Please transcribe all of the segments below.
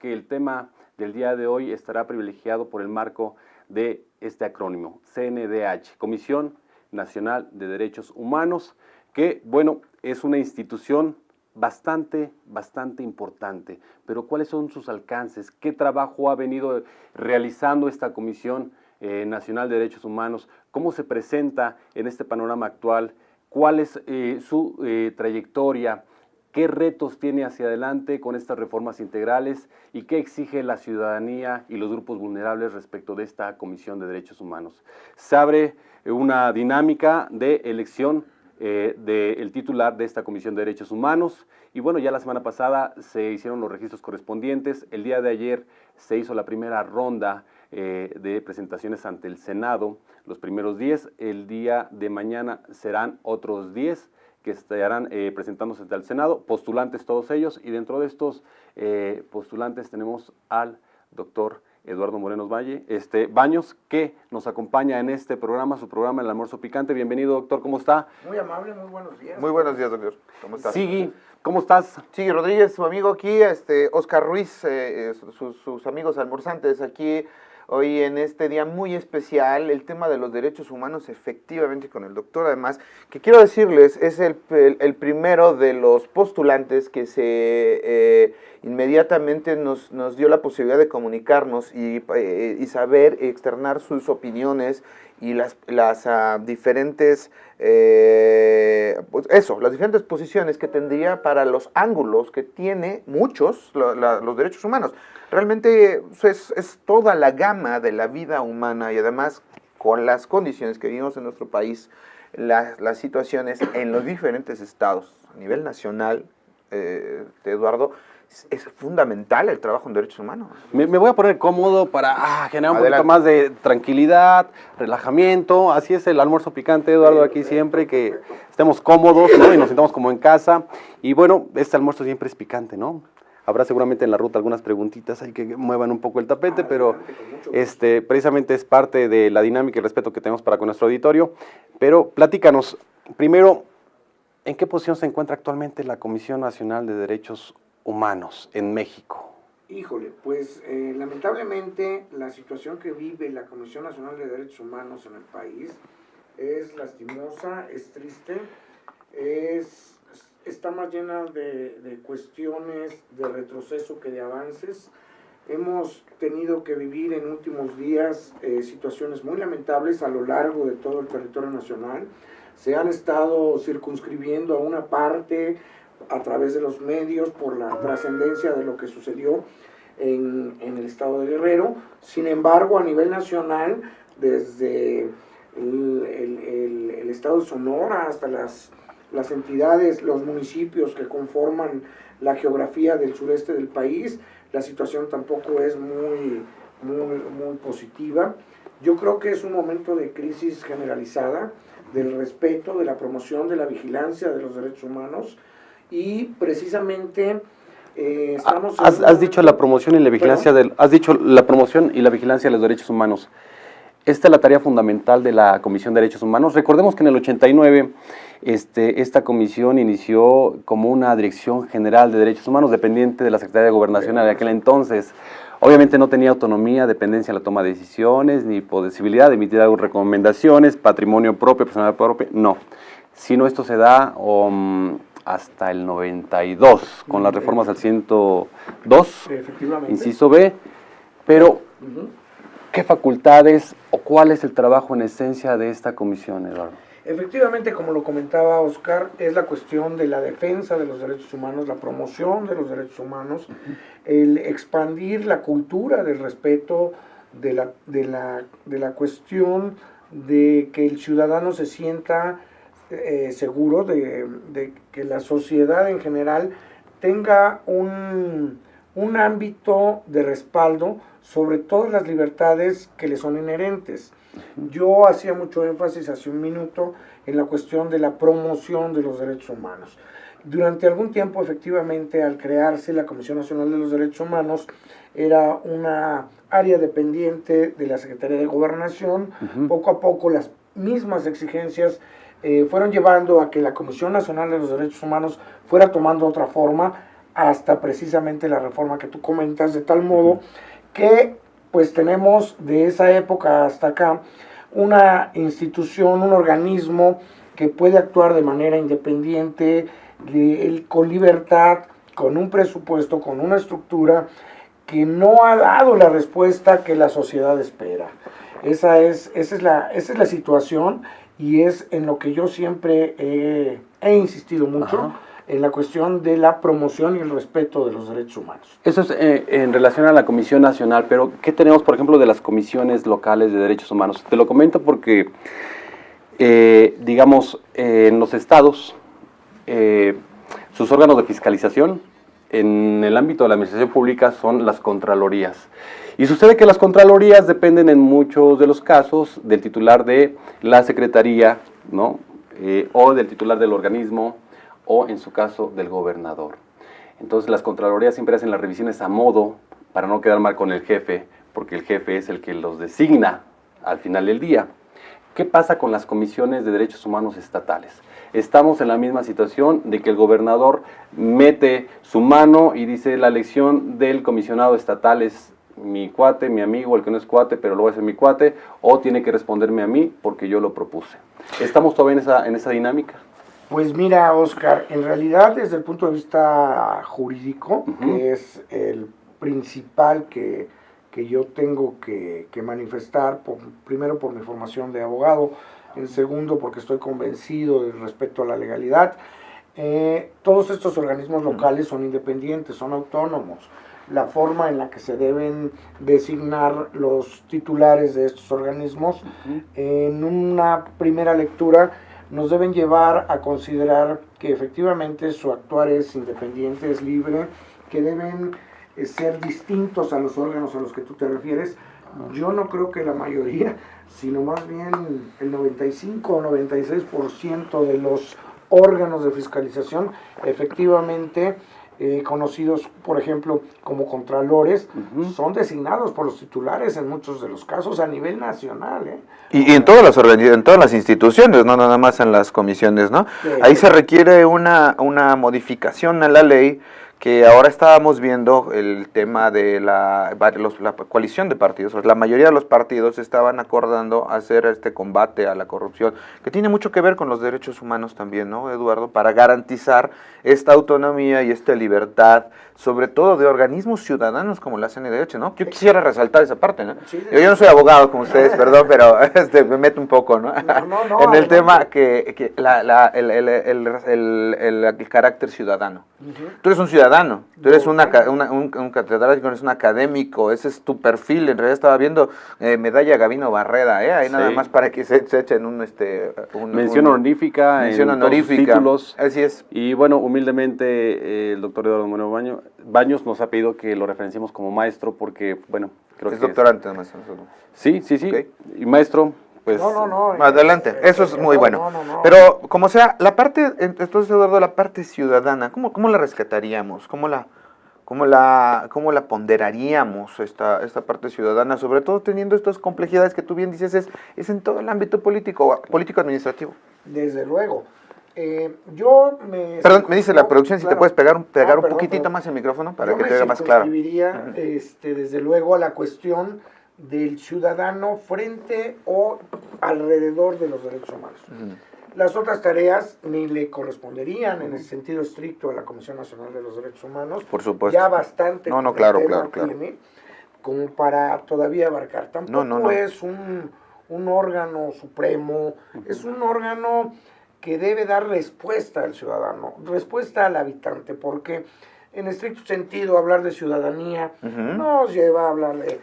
que el tema del día de hoy estará privilegiado por el marco de este acrónimo, CNDH, Comisión Nacional de Derechos Humanos, que, bueno, es una institución bastante importante. Pero ¿cuáles son sus alcances? ¿Qué trabajo ha venido realizando esta Comisión Nacional de Derechos Humanos? ¿Cómo se presenta en este panorama actual? ¿Cuál es su trayectoria? ¿Qué retos tiene hacia adelante con estas reformas integrales? ¿Y qué exige la ciudadanía y los grupos vulnerables respecto de esta Comisión de Derechos Humanos? Se abre una dinámica de elección del titular de esta Comisión de Derechos Humanos, y bueno, ya la semana pasada se hicieron los registros correspondientes. El día de ayer se hizo la primera ronda de presentaciones ante el Senado, los primeros 10, el día de mañana serán otros 10 que estarán presentándose ante el Senado, postulantes todos ellos, y dentro de estos postulantes tenemos al doctor Eduardo Moreno Baños, que nos acompaña en este programa, su programa El Almuerzo Picante. Bienvenido, doctor, ¿cómo está? Muy amable, muy buenos días. Muy buenos días, doctor. ¿Cómo estás? Sigui, ¿cómo estás? Sigui Rodríguez, su amigo aquí, Oscar Ruiz, sus amigos almorzantes aquí, hoy en este día muy especial, el tema de los derechos humanos, efectivamente con el doctor, además, que quiero decirles, es el primero de los postulantes que se inmediatamente nos dio la posibilidad de comunicarnos y saber externar sus opiniones y las diferentes, las diferentes posiciones que tendría para los ángulos que tiene muchos los derechos humanos. Realmente es toda la gama de la vida humana y además con las condiciones que vivimos en nuestro país, las situaciones en los diferentes estados a nivel nacional, Eduardo, es fundamental el trabajo en derechos humanos. Me voy a poner cómodo para generar un poquito más de tranquilidad, relajamiento. Así es el almuerzo picante, Eduardo, aquí siempre, que estemos cómodos, ¿no? Y nos sentamos como en casa. Y bueno, este almuerzo siempre es picante, ¿no? Habrá seguramente en la ruta algunas preguntitas ahí que muevan un poco el tapete, pero precisamente es parte de la dinámica y el respeto que tenemos para con nuestro auditorio. Pero platícanos, primero, ¿en qué posición se encuentra actualmente la Comisión Nacional de Derechos Humanos en México? Híjole, pues lamentablemente la situación que vive la Comisión Nacional de Derechos Humanos en el país es lastimosa, es triste, está más llena de cuestiones de retroceso que de avances. Hemos tenido que vivir en últimos días situaciones muy lamentables a lo largo de todo el territorio nacional. Se han estado circunscribiendo a una parte a través de los medios por la trascendencia de lo que sucedió en el estado de Guerrero. Sin embargo, a nivel nacional, desde el estado de Sonora hasta las entidades, los municipios que conforman la geografía del sureste del país, la situación tampoco es muy positiva. Yo creo que es un momento de crisis generalizada, del respeto, de la promoción, de la vigilancia de los derechos humanos, y precisamente estamos... Has dicho la promoción y la vigilancia has dicho la promoción y la vigilancia de los derechos humanos. Esta es la tarea fundamental de la Comisión de Derechos Humanos. Recordemos que en el 89 esta comisión inició como una Dirección General de Derechos Humanos dependiente de la Secretaría de Gobernación de aquel entonces. Obviamente no tenía autonomía, dependencia en la toma de decisiones, ni posibilidad de emitir algunas recomendaciones, patrimonio propio, personal propio, no. Sino esto se da hasta el 92, con las reformas al 102, inciso B, pero ¿qué facultades o cuál es el trabajo en esencia de esta comisión, Eduardo? Efectivamente, como lo comentaba Oscar, es la cuestión de la defensa de los derechos humanos, la promoción de los derechos humanos, el expandir la cultura del respeto, de la cuestión de que el ciudadano se sienta seguro, de que la sociedad en general tenga un ámbito de respaldo sobre todas las libertades que le son inherentes. Yo hacía mucho énfasis hace un minuto en la cuestión de la promoción de los derechos humanos. Durante algún tiempo, efectivamente, al crearse la Comisión Nacional de los Derechos Humanos, era una área dependiente de la Secretaría de Gobernación. Poco a poco las mismas exigencias fueron llevando a que la Comisión Nacional de los Derechos Humanos fuera tomando otra forma, hasta precisamente la reforma que tú comentas, de tal modo que pues tenemos de esa época hasta acá una institución, un organismo que puede actuar de manera independiente, con libertad, con un presupuesto, con una estructura que no ha dado la respuesta que la sociedad espera. Esa es la situación, y es en lo que yo siempre he insistido mucho. Ajá. En la cuestión de la promoción y el respeto de los derechos humanos. Eso es en relación a la Comisión Nacional, pero ¿qué tenemos, por ejemplo, de las comisiones locales de derechos humanos? Te lo comento porque, digamos, en los estados, sus órganos de fiscalización en el ámbito de la administración pública son las contralorías. Y sucede que las contralorías dependen en muchos de los casos del titular de la secretaría, ¿no? O del titular del organismo, o en su caso del gobernador. Entonces las contralorías siempre hacen las revisiones a modo para no quedar mal con el jefe, porque el jefe es el que los designa al final del día. ¿Qué pasa con las comisiones de derechos humanos estatales? Estamos en la misma situación de que el gobernador mete su mano y dice la elección del comisionado estatal es mi cuate, mi amigo, el que no es cuate, pero luego es mi cuate, o tiene que responderme a mí porque yo lo propuse. ¿Estamos todavía en esa dinámica? Pues mira, Oscar, en realidad desde el punto de vista jurídico, que es el principal que yo tengo que manifestar, primero por mi formación de abogado, en segundo porque estoy convencido respecto a la legalidad, todos estos organismos locales son independientes, son autónomos. La forma en la que se deben designar los titulares de estos organismos, en una primera lectura, nos deben llevar a considerar que efectivamente su actuar es independiente, es libre, que deben ser distintos a los órganos a los que tú te refieres. Yo no creo que la mayoría, sino más bien el 95 o 96% de los órganos de fiscalización efectivamente conocidos, por ejemplo, como contralores, son designados por los titulares en muchos de los casos a nivel nacional. Y en todas las instituciones, no nada más en las comisiones, ¿no? Ahí se requiere una modificación a la ley, que ahora estábamos viendo el tema de la coalición de partidos. La mayoría de los partidos estaban acordando hacer este combate a la corrupción, que tiene mucho que ver con los derechos humanos también, ¿no, Eduardo? Para garantizar esta autonomía y esta libertad, sobre todo de organismos ciudadanos como la CNDH, ¿no? Yo quisiera resaltar esa parte, ¿no? Sí, yo no soy abogado como ustedes, perdón, pero me meto un poco, ¿no? En el tema que el carácter ciudadano. Tú eres un ciudadano, tú eres un catedrático, eres un académico, ese es tu perfil. En realidad estaba viendo medalla Gabino Barreda, ahí nada más para que se echen mención honorífica en todos sus títulos. Así es. Y bueno, humildemente el doctor Eduardo Moreno Baños nos ha pedido que lo referenciemos como maestro porque, bueno, creo que es doctorante además. Sí, okay. Y maestro, pues... No. Adelante, eso es muy bueno. No. Pero, como sea, la parte, entonces, Eduardo, la parte ciudadana, ¿cómo la rescataríamos? ¿Cómo la ponderaríamos esta parte ciudadana? Sobre todo teniendo estas complejidades que tú bien dices, es en todo el ámbito político-administrativo. Desde luego. Perdón, me dice la producción, claro, si te puedes pegar un poquitito más el micrófono para que te haga más claro. Yo me circunscribiría, desde luego, a la cuestión del ciudadano frente o alrededor de los derechos humanos. Las otras tareas ni le corresponderían en el sentido estricto a la Comisión Nacional de los Derechos Humanos. Por supuesto. Ya bastante claro. tiene como para todavía abarcar. Tampoco es un órgano supremo, es un órgano que debe dar respuesta al ciudadano, respuesta al habitante, porque en estricto sentido hablar de ciudadanía nos lleva a hablar de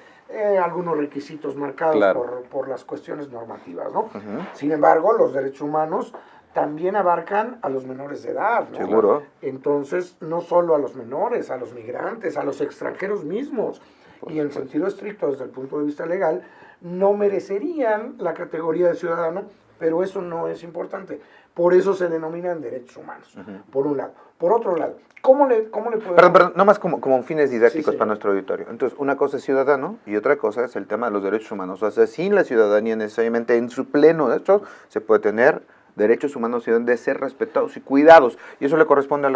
algunos requisitos marcados, claro, por las cuestiones normativas, ¿no? Sin embargo, los derechos humanos también abarcan a los menores de edad, ¿no? Seguro. Entonces, no solo a los menores, a los migrantes, a los extranjeros mismos, y en sentido estricto, desde el punto de vista legal, no merecerían la categoría de ciudadano, pero eso no es importante. Por eso se denominan derechos humanos, por un lado. Por otro lado, ¿cómo le podemos...? Perdón, nomás como fines didácticos para nuestro auditorio. Entonces, una cosa es ciudadano y otra cosa es el tema de los derechos humanos. O sea, sin la ciudadanía necesariamente en su pleno derecho se puede tener derechos humanos deben de ser respetados y cuidados. Y eso le corresponde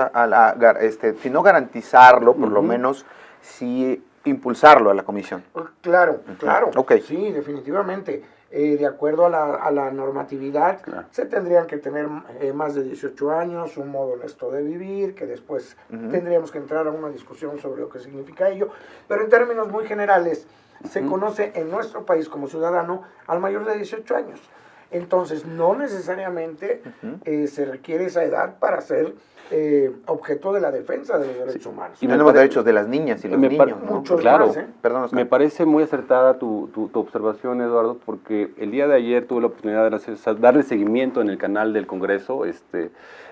si no garantizarlo, por lo menos sí impulsarlo a la comisión. Claro, claro. Okay. Sí, definitivamente. De acuerdo a la normatividad, se tendrían que tener más de 18 años, un modo honesto de vivir, que después tendríamos que entrar a una discusión sobre lo que significa ello. Pero en términos muy generales, se conoce en nuestro país como ciudadano al mayor de 18 años. Entonces, no necesariamente se requiere esa edad para ser objeto de la defensa de los derechos humanos. Y tenemos derechos de las niñas y los niños, ¿no? Muchos claro, más, Perdón, me parece muy acertada tu observación, Eduardo, porque el día de ayer tuve la oportunidad de darle seguimiento en el canal del Congreso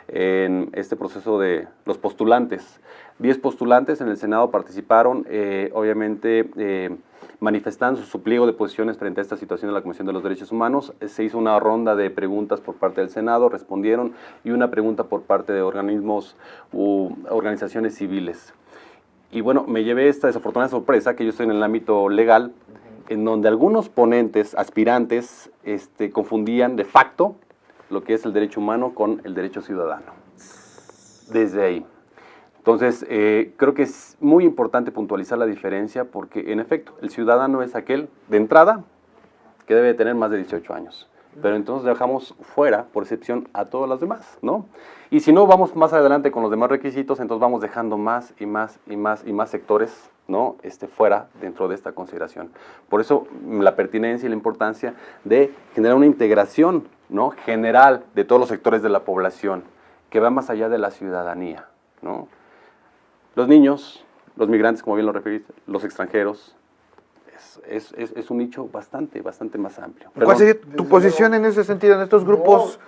en este proceso de los postulantes. 10 postulantes en el Senado participaron, obviamente manifestando su pliego de posiciones frente a esta situación de la Comisión de los Derechos Humanos. Se hizo una ronda de preguntas por parte del Senado, respondieron, y una pregunta por parte de organismos u organizaciones civiles. Y bueno, me llevé esta desafortunada sorpresa, que yo estoy en el ámbito legal, en donde algunos ponentes, aspirantes, confundían de facto lo que es el derecho humano con el derecho ciudadano. Desde ahí. Entonces, creo que es muy importante puntualizar la diferencia porque, en efecto, el ciudadano es aquel, de entrada, que debe tener más de 18 años. Pero entonces dejamos fuera, por excepción, a todos los demás, ¿no? Y si no vamos más adelante con los demás requisitos, entonces vamos dejando más y más y más y más sectores, ¿no? Fuera dentro de esta consideración. Por eso, la pertinencia y la importancia de generar una integración, ¿no? General de todos los sectores de la población, que va más allá de la ciudadanía, ¿no? Los niños, los migrantes, como bien lo referiste, los extranjeros, es un nicho bastante más amplio. ¿Cuál sería tu posición en ese sentido, en estos grupos?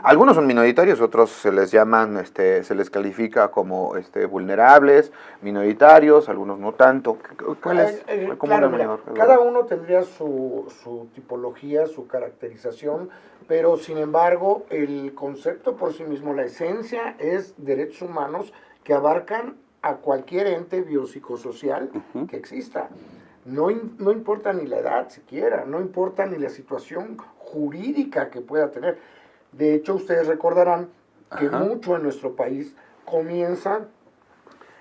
Algunos son minoritarios, otros se les llaman, se les califica como vulnerables, minoritarios, algunos no tanto. ¿Cuál es el común denominador? Cada uno tendría su tipología, su caracterización, pero sin embargo, el concepto por sí mismo, la esencia es derechos humanos que abarcan a cualquier ente biopsicosocial que exista. No importa ni la edad siquiera, no importa ni la situación jurídica que pueda tener. De hecho, ustedes recordarán que mucho en nuestro país comienza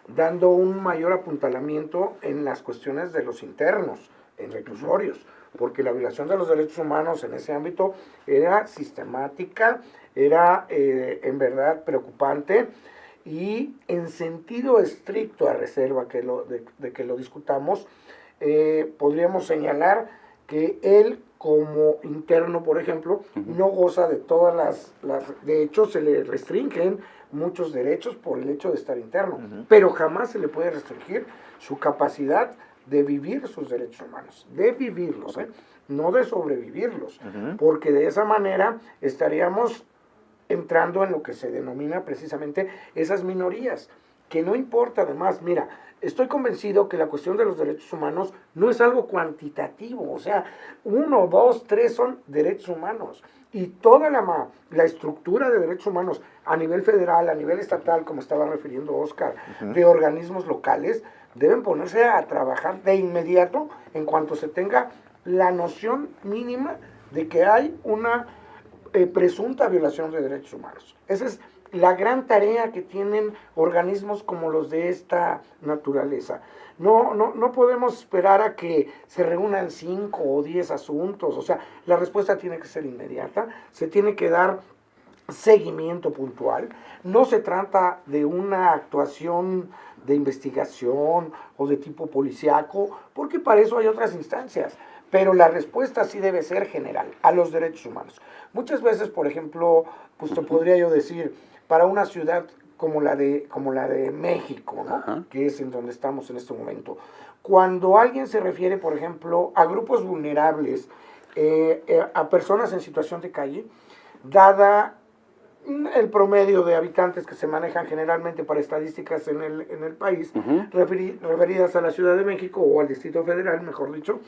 dando un mayor apuntalamiento en las cuestiones de los internos, en reclusorios, porque la violación de los derechos humanos en ese ámbito era sistemática, era en verdad preocupante, y en sentido estricto, a reserva de que lo discutamos, podríamos señalar que él como interno, por ejemplo, no goza de todas de hecho se le restringen muchos derechos por el hecho de estar interno, pero jamás se le puede restringir su capacidad de vivir sus derechos humanos, de vivirlos, no de sobrevivirlos, porque de esa manera estaríamos entrando en lo que se denomina precisamente esas minorías, que no importa además, mira, estoy convencido que la cuestión de los derechos humanos no es algo cuantitativo, o sea, 1, 2, 3 son derechos humanos, y toda la estructura de derechos humanos a nivel federal, a nivel estatal, como estaba refiriendo Oscar, de organismos locales, deben ponerse a trabajar de inmediato en cuanto se tenga la noción mínima de que hay una presunta violación de derechos humanos. Esa es la gran tarea que tienen organismos como los de esta naturaleza. No podemos esperar a que se reúnan 5 o 10 asuntos, o sea, la respuesta tiene que ser inmediata, se tiene que dar seguimiento puntual, no se trata de una actuación de investigación o de tipo policíaco, porque para eso hay otras instancias, pero la respuesta sí debe ser general, a los derechos humanos. Muchas veces, por ejemplo, pues te podría yo decir, para una ciudad como la de México, ¿no? Que es en donde estamos en este momento, cuando alguien se refiere, por ejemplo, a grupos vulnerables, a personas en situación de calle, dada el promedio de habitantes que se manejan generalmente para estadísticas en el país, referidas a la Ciudad de México o al Distrito Federal, mejor dicho,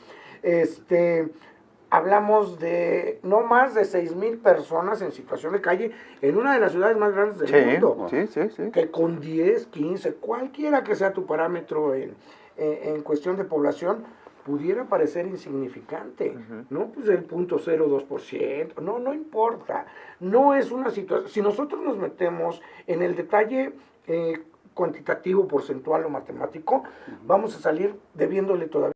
hablamos de no más de 6,000 personas en situación de calle en una de las ciudades más grandes del mundo. Sí. Que con 10, 15, cualquiera que sea tu parámetro en cuestión de población, pudiera parecer insignificante, ¿no? Pues el 0.02%, no importa, no es una situación, si nosotros nos metemos en el detalle cuantitativo, porcentual o matemático, vamos a salir debiéndole todavía